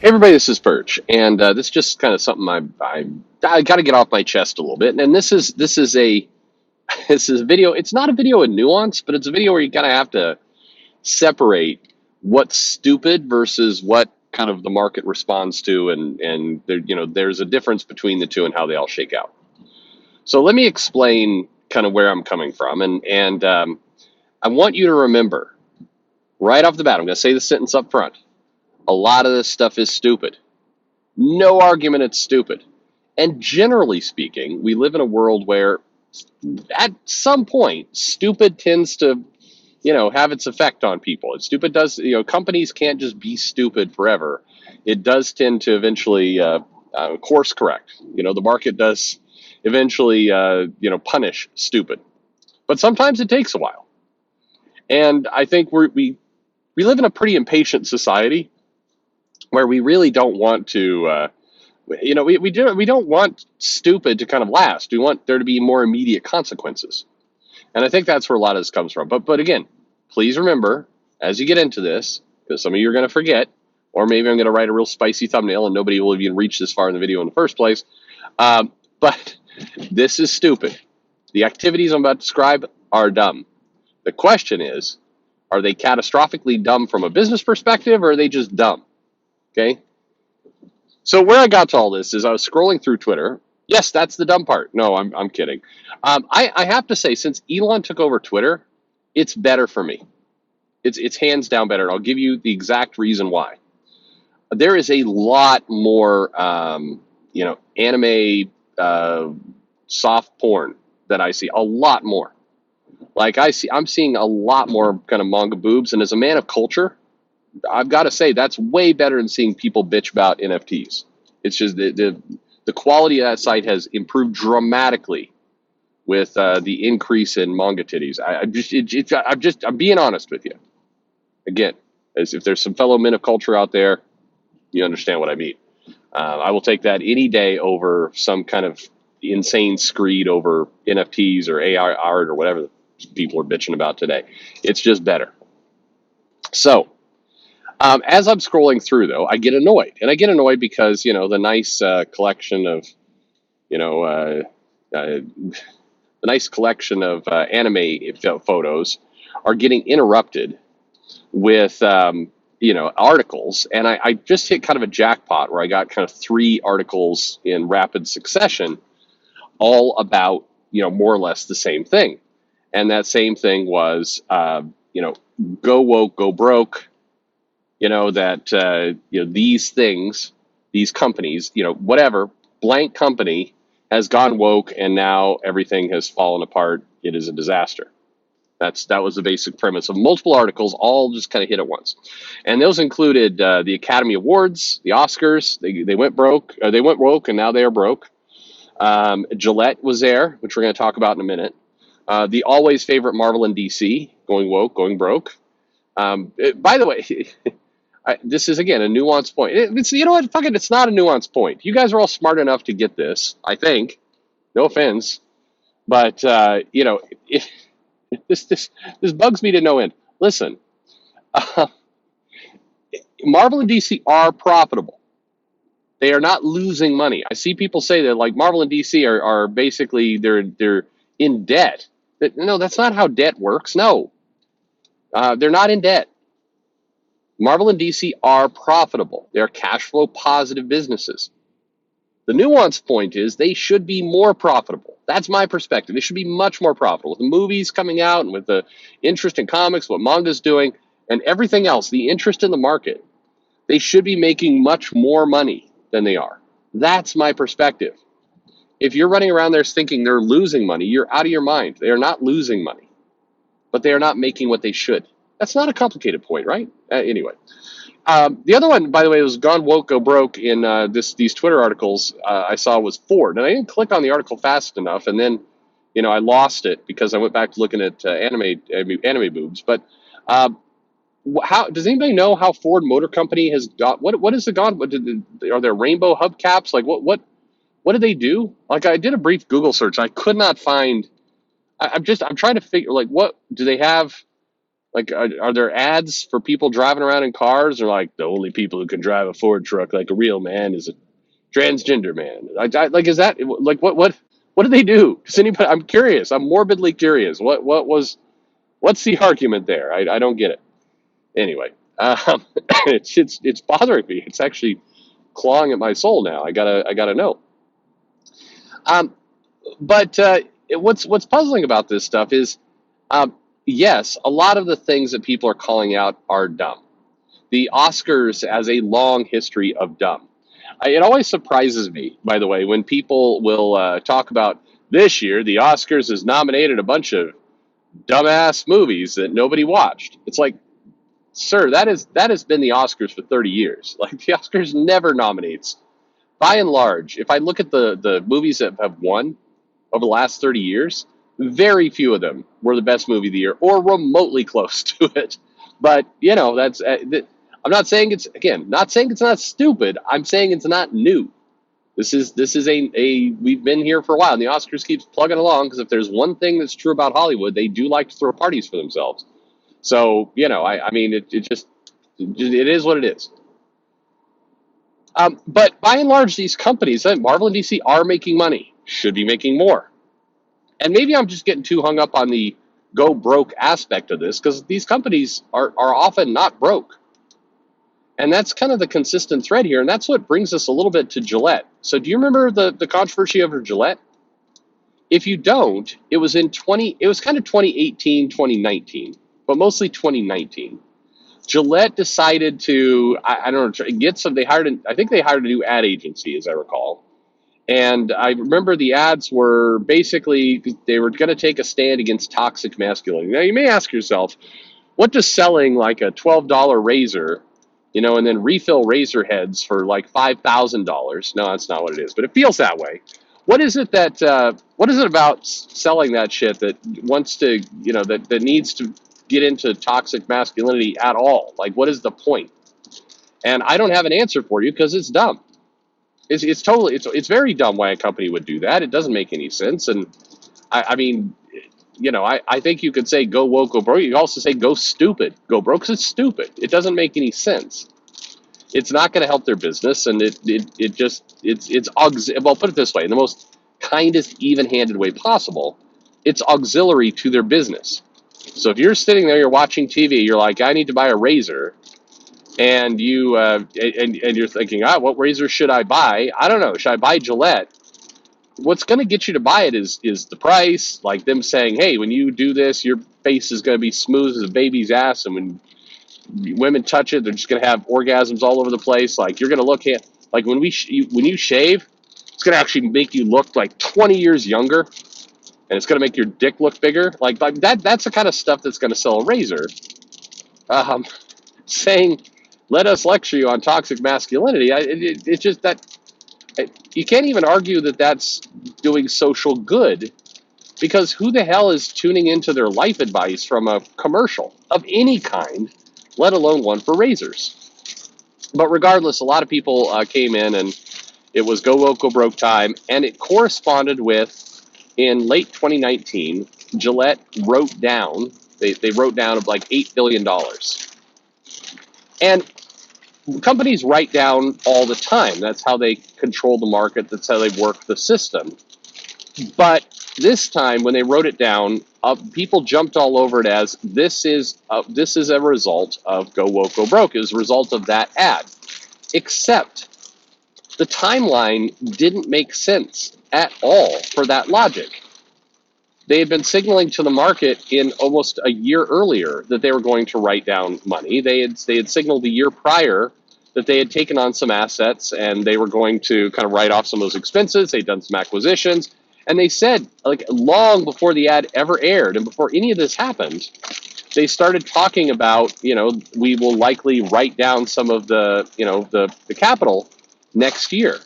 Hey everybody, this is Perch, and this is just kind of something I got to get off my chest a little bit. And this is a this is a video. It's not a video of nuance, but it's a video where you kind of have to separate what's stupid versus what kind of the market responds to, and there's a difference between the two and how they all shake out. So let me explain kind of where I'm coming from, and I want you to remember right off the bat. I'm going to say the sentence up front. A lot of this stuff is stupid. No argument it's stupid. And generally speaking, we live in a world where at some point, stupid tends to, have its effect on people. And stupid does, companies can't just be stupid forever. It does tend to eventually course correct. The market does eventually, punish stupid. But sometimes it takes a while. And I think we live in a pretty impatient society where we really don't want to, we don't want stupid to kind of last. We want there to be more immediate consequences. And I think that's where a lot of this comes from. But again, please remember as you get into this, because some of you are going to forget, or maybe I'm going to write a real spicy thumbnail and nobody will even reach this far in the video in the first place. But this is stupid. The activities I'm about to describe are dumb. The question is, are they catastrophically dumb from a business perspective, or are they just dumb? Okay. So where I got to all this is I was scrolling through Twitter. Yes, that's the dumb part. No, I'm kidding. I have to say, since Elon took over Twitter, it's better for me. It's hands down better. And I'll give you the exact reason why. There is a lot more, anime, soft porn that I see. A lot more. I'm seeing a lot more kind of manga boobs. And as a man of culture, I've got to say that's way better than seeing people bitch about NFTs. It's just the quality of that site has improved dramatically with the increase in manga titties. I'm being honest with you. Again, as if there's some fellow men of culture out there, you understand what I mean. I will take that any day over some kind of insane screed over NFTs or AI art or whatever people are bitching about today. It's just better. So. As I'm scrolling through, though, I get annoyed, and I get annoyed because the nice collection of anime photos are getting interrupted with articles, and I just hit kind of a jackpot where I got kind of 3 articles in rapid succession, all about more or less the same thing, and that same thing was go woke, go broke. These things, these companies, whatever, blank company has gone woke and now everything has fallen apart. It is a disaster. That was the basic premise of multiple articles, all just kind of hit at once. And those included the Academy Awards, the Oscars. They went broke, or they went woke and now they are broke. Gillette was there, which we're going to talk about in a minute. The always favorite Marvel and DC, going woke, going broke. By the way, this is, again, a nuanced point. It's, you know what? Fuck it. It's not a nuanced point. You guys are all smart enough to get this, I think. No offense. But, this bugs me to no end. Listen, Marvel and DC are profitable. They are not losing money. I see people say that, like, Marvel and DC are basically, they're in debt. No, that's not how debt works. No. They're not in debt. Marvel and DC are profitable. They're cash flow positive businesses. The nuanced point is they should be more profitable. That's my perspective. They should be much more profitable. With the movies coming out and with the interest in comics, what manga's doing, and everything else, the interest in the market, they should be making much more money than they are. That's my perspective. If you're running around there thinking they're losing money, you're out of your mind. They are not losing money, but they are not making what they should. That's not a complicated point, right? Anyway, the other one, by the way, was gone woke, go broke in these Twitter articles I saw was Ford. And I didn't click on the article fast enough. And then, I lost it because I went back to looking at anime boobs. But how does anybody know how Ford Motor Company has got, what is the gone? Are there rainbow hubcaps? Like what do they do? Like I did a brief Google search. I could not find, I'm trying to figure, like, what do they have? Like, are there ads for people driving around in cars? Or like the only people who can drive a Ford truck like a real man is a transgender man? Like, is that like what do they do? Does anybody? I'm curious. I'm morbidly curious. What's the argument there? I don't get it. Anyway, it's bothering me. It's actually clawing at my soul now. I gotta know. Um, but what's puzzling about this stuff is, um, yes, a lot of the things that people are calling out are dumb. The Oscars has a long history of dumb. It always surprises me, by the way, when people will talk about this year the Oscars has nominated a bunch of dumbass movies that nobody watched. It's like, sir, that has been the Oscars for 30 years. Like, the Oscars never nominates. By and large, if I look at the movies that have won over the last 30 years, very few of them were the best movie of the year or remotely close to it. But, that's I'm not saying not saying it's not stupid. I'm saying it's not new. This is a we've been here for a while, and the Oscars keeps plugging along, because if there's one thing that's true about Hollywood, they do like to throw parties for themselves. So, I mean, it is what it is. But by and large, these companies, Marvel and DC, are making money, should be making more. And maybe I'm just getting too hung up on the go broke aspect of this, because these companies are often not broke. And that's kind of the consistent thread here. And that's what brings us a little bit to Gillette. So do you remember the controversy over Gillette? If you don't, it was kind of 2018, 2019, but mostly 2019. Gillette decided to, I don't know, I think they hired a new ad agency, as I recall. And I remember the ads were basically, they were going to take a stand against toxic masculinity. Now, you may ask yourself, what does selling like a $12 razor, and then refill razor heads for like $5,000? No, that's not what it is, but it feels that way. What is it about selling that shit that wants to, that needs to get into toxic masculinity at all? Like, what is the point? And I don't have an answer for you, because it's dumb. It's very dumb why a company would do that. It doesn't make any sense. And I mean, I think you could say go woke, go broke. You could also say go stupid, go broke, because it's stupid. It doesn't make any sense. It's not going to help their business, and well, put it this way, in the most kindest, even-handed way possible, it's auxiliary to their business. So if you're sitting there, you're watching TV, you're like, I need to buy a razor, and and you're thinking, what razor should I buy? I don't know. Should I buy Gillette? What's going to get you to buy it is the price, like them saying, hey, when you do this, your face is going to be smooth as a baby's ass, and when women touch it, they're just going to have orgasms all over the place. Like, you're going to look at, like, when you shave, it's going to actually make you look like 20 years younger, and it's going to make your dick look bigger. Like that's the kind of stuff that's going to sell a razor. Saying, let us lecture you on toxic masculinity, it's just that you can't even argue that that's doing social good, because who the hell is tuning into their life advice from a commercial of any kind, let alone one for razors? But regardless, a lot of people came in, and it was go woke, go broke time, and it corresponded with, in late 2019, Gillette wrote down, they wrote down of like $8 billion. And companies write down all the time. That's how they control the market. That's how they work the system. But this time, when they wrote it down, people jumped all over it as this is a result of go woke, go broke. It was a result of that ad. Except the timeline didn't make sense at all for that logic. They had been signaling to the market in almost a year earlier that they were going to write down money. They had signaled the year prior that they had taken on some assets, and they were going to kind of write off some of those expenses. They'd done some acquisitions. And they said, like, long before the ad ever aired and before any of this happened, they started talking about, we will likely write down some of the capital next year.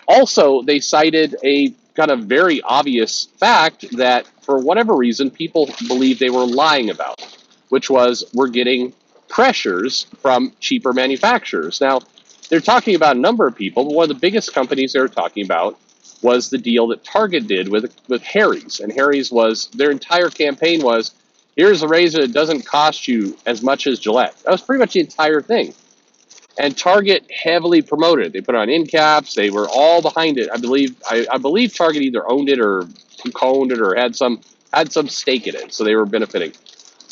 Also, they cited a kind of very obvious fact that, for whatever reason, people believed they were lying about, which was, we're getting pressures from cheaper manufacturers. Now, they're talking about a number of people, but one of the biggest companies they were talking about was the deal that Target did with Harry's. And Harry's their entire campaign was, Here's a razor that doesn't cost you as much as Gillette. That was pretty much the entire thing. And Target heavily promoted it. They put it on end caps. They were all behind it. I believe Target either owned it or co-owned it or had some stake in it, so they were benefiting.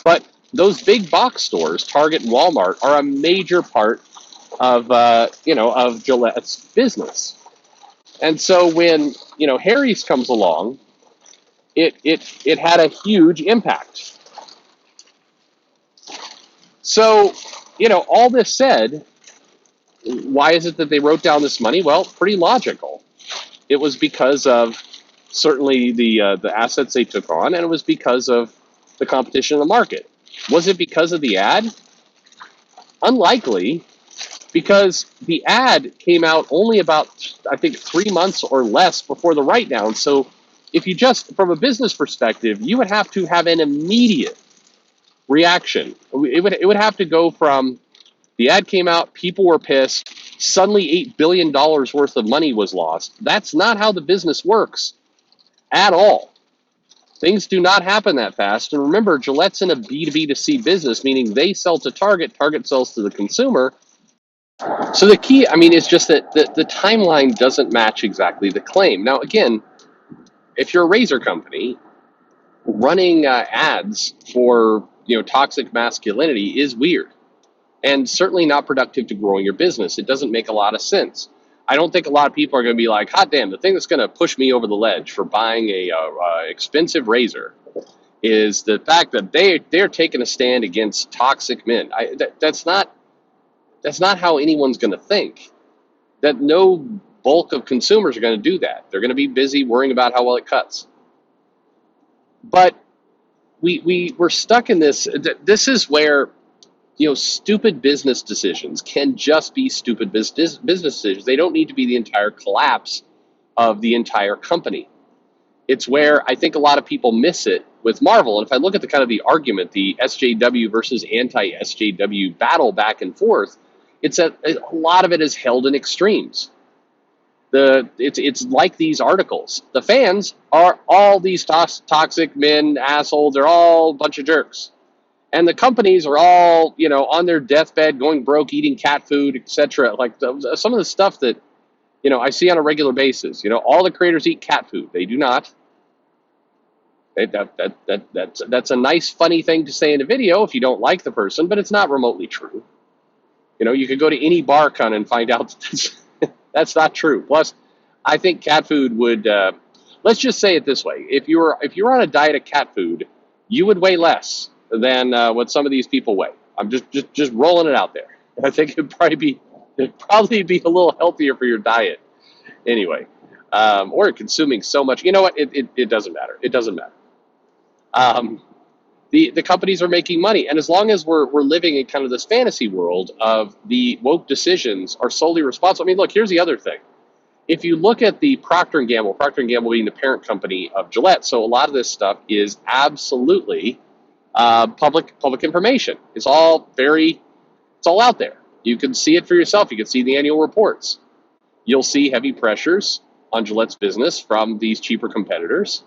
But those big box stores, Target and Walmart, are a major part of of Gillette's business. And so when Harry's comes along, it had a huge impact. So all this said, why is it that they wrote down this money? Well, pretty logical. It was because of certainly the assets they took on, and it was because of the competition in the market. Was it because of the ad? Unlikely, because the ad came out only about, I think, 3 months or less before the write down. So if you just, from a business perspective, you would have to have an immediate reaction. It would have to go from the ad came out, people were pissed, suddenly $8 billion worth of money was lost. That's not how the business works at all. Things do not happen that fast. And remember, Gillette's in a B2B2C business, meaning they sell to Target, Target sells to the consumer. So the key, is just that the timeline doesn't match exactly the claim. Now, again, if you're a razor company, running ads for toxic masculinity is weird and certainly not productive to growing your business. It doesn't make a lot of sense. I don't think a lot of people are going to be like, hot damn, the thing that's going to push me over the ledge for buying a expensive razor is the fact that they're taking a stand against toxic men. That's not how anyone's going to think. That no bulk of consumers are going to do that. They're going to be busy worrying about how well it cuts. But we're stuck in this. This is where stupid business decisions can just be stupid business decisions. They don't need to be the entire collapse of the entire company. It's where I think a lot of people miss it with Marvel. And if I look at the kind of the argument, the SJW versus anti-SJW battle back and forth, it's a lot of it is held in extremes. It's like these articles. The fans are all these toxic men, assholes. They're all a bunch of jerks. And the companies are all, on their deathbed, going broke, eating cat food, etc. Like some of the stuff that, I see on a regular basis. All the creators eat cat food. They do not. That's a nice, funny thing to say in a video if you don't like the person, but it's not remotely true. You could go to any bar con and find out that's not true. Plus, I think cat food would. Let's just say it this way: if you were on a diet of cat food, you would weigh less than what some of these people weigh. I'm just rolling it out there. I think it'd probably be a little healthier for your diet anyway, or consuming so much. You know what? It doesn't matter. It doesn't matter. The companies are making money, and as long as we're living in kind of this fantasy world of the woke decisions are solely responsible. Look, here's the other thing. If you look at the Procter & Gamble being the parent company of Gillette, so a lot of this stuff is absolutely public information. It's all out there. You can see it for yourself. You can see the annual reports. You'll see heavy pressures on Gillette's business from these cheaper competitors.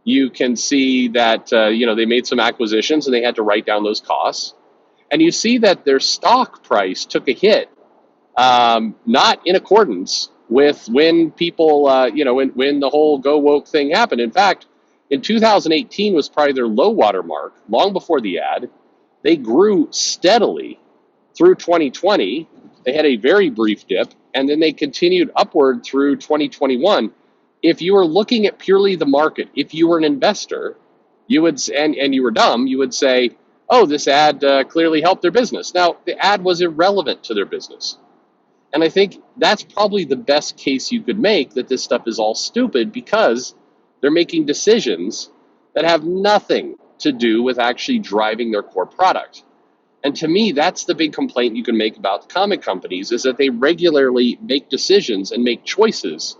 You can see that they made some acquisitions and they had to write down those costs. And you see that their stock price took a hit, not in accordance with when people, when the whole go woke thing happened. In fact, in 2018 was probably their low water mark, long before the ad. They grew steadily through 2020. They had a very brief dip, and then they continued upward through 2021. If you were looking at purely the market, if you were an investor, you would, and you were dumb, you would say, oh, this ad clearly helped their business. Now, the ad was irrelevant to their business. And I think that's probably the best case you could make, that this stuff is all stupid because they're making decisions that have nothing to do with actually driving their core product. And to me, that's the big complaint you can make about the comic companies, is that they regularly make decisions and make choices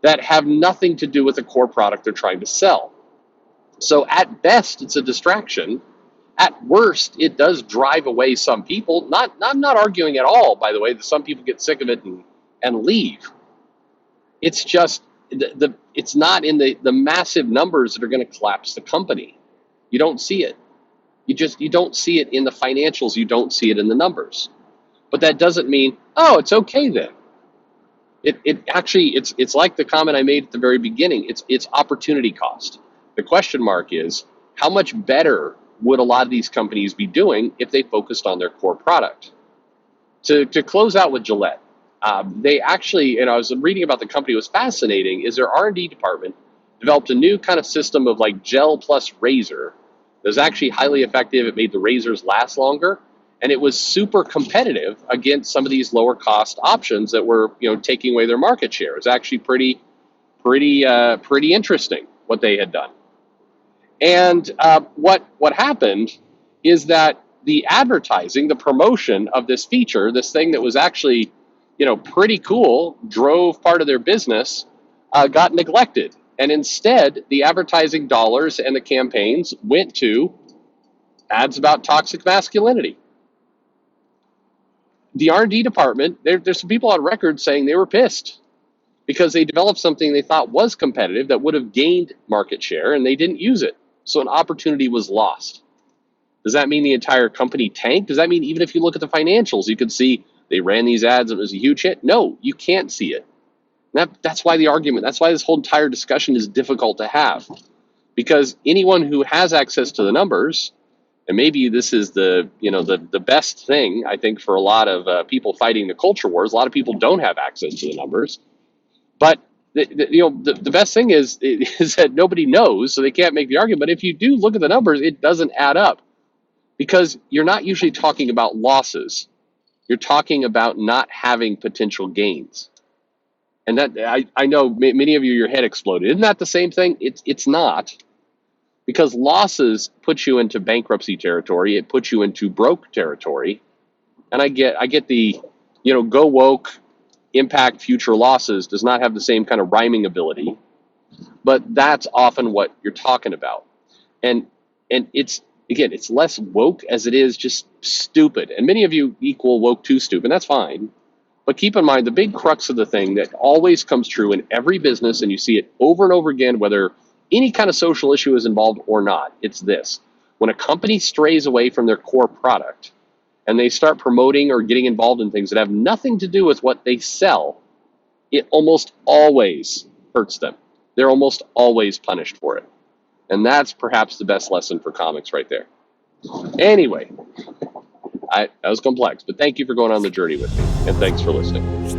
that have nothing to do with the core product they're trying to sell. So at best, it's a distraction. At worst, it does drive away some people. I'm not arguing at all, by the way, that some people get sick of it and leave. It's just it's not in the massive numbers that are going to collapse the company. You don't see it. You don't see it in the financials, you don't see it in the numbers. But that doesn't mean, oh, it's okay then. It actually, it's like the comment I made at the very beginning. It's opportunity cost. The question mark is, how much better would a lot of these companies be doing if they focused on their core product? To close out with Gillette, they actually, and I was reading about the company, it was fascinating, is their R&D department developed a new kind of system of like gel plus razor that was actually highly effective. It made the razors last longer, and it was super competitive against some of these lower cost options that were, taking away their market share. It was actually pretty interesting what they had done. And what happened is that the advertising, the promotion of this feature, this thing that was actually, pretty cool, drove part of their business, got neglected. And instead, the advertising dollars and the campaigns went to ads about toxic masculinity. The R&D department, there's some people on record saying they were pissed because they developed something they thought was competitive that would have gained market share, and they didn't use it. So an opportunity was lost. Does that mean the entire company tanked? Does that mean even if you look at the financials, you could see they ran these ads, it was a huge hit? No, you can't see it. That's why that's why this whole entire discussion is difficult to have. Because anyone who has access to the numbers, and maybe this is the best thing, I think, for a lot of people fighting the culture wars. A lot of people don't have access to the numbers. But the best thing is that nobody knows, so they can't make the argument. But if you do look at the numbers, it doesn't add up, because you're not usually talking about losses. You're talking about not having potential gains. And that I know many of you, your head exploded. Isn't that the same thing? It's not, because losses put you into bankruptcy territory. It puts you into broke territory. And I get the go woke, impact future losses does not have the same kind of rhyming ability, but that's often what you're talking about. And it's less woke as it is just stupid. And many of you equal woke to stupid. That's fine. But keep in mind, the big crux of the thing that always comes true in every business, and you see it over and over again, whether any kind of social issue is involved or not, it's this. When a company strays away from their core product and they start promoting or getting involved in things that have nothing to do with what they sell, it almost always hurts them. They're almost always punished for it. And that's perhaps the best lesson for comics right there. Anyway, that was complex, but thank you for going on the journey with me, and thanks for listening.